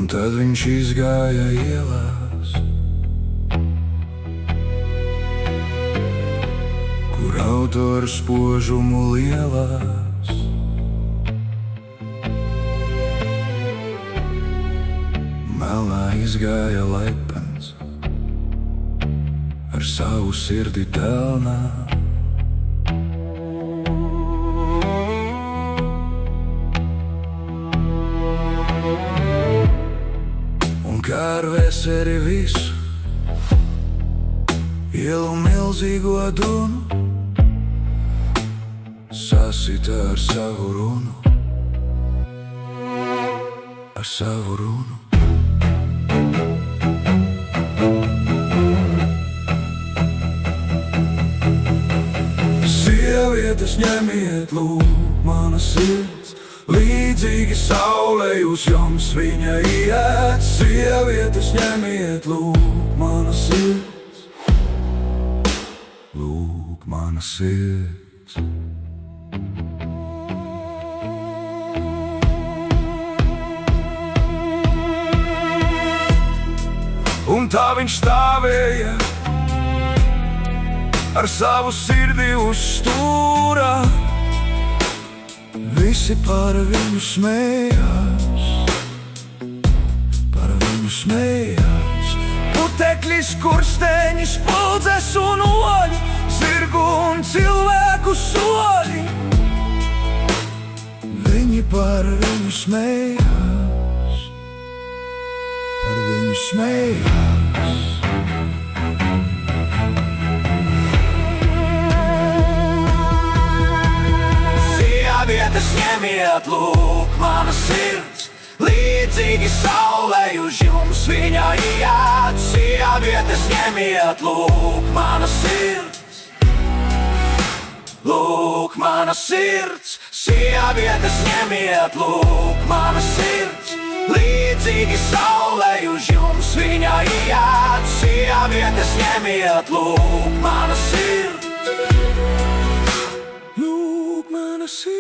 Un tad viņš izgāja ielās, kur autoru spožumu lielās. Melnā izgāja lepens ar savu sirdi telnā. Kā ar veseri visu ielu milzīgo dunu sasita ar savu runu, ar savu runu. Sievietes, ņemiet lūk mana sirds, līdzīgi saulei uz jums viņa iet. Sievietes, ņemiet lūk mana sirds, lūk mana sirds. Un tā viņš stāvēja ar savu sirdi uz stūra. Visi par viņu smējās, par viņu smējās. Putekļi, skursteņi, spuldzes un oļi, zirgu un cilvēku soļi. Viņi par viņu smējās, par viņu smējās. Sievietes, ņemiet lūk mana sirds, līdzīgi saulei uz jums viņa iet. Sievietes, ņemiet lūk mana sirds, lūk mana sirds. Sievietes, ņemiet lūk mana sirds, līdzīgi saulei uz jums viņa iet. Sievietes, ņemiet lūk mana sirds, lūk mana sirds.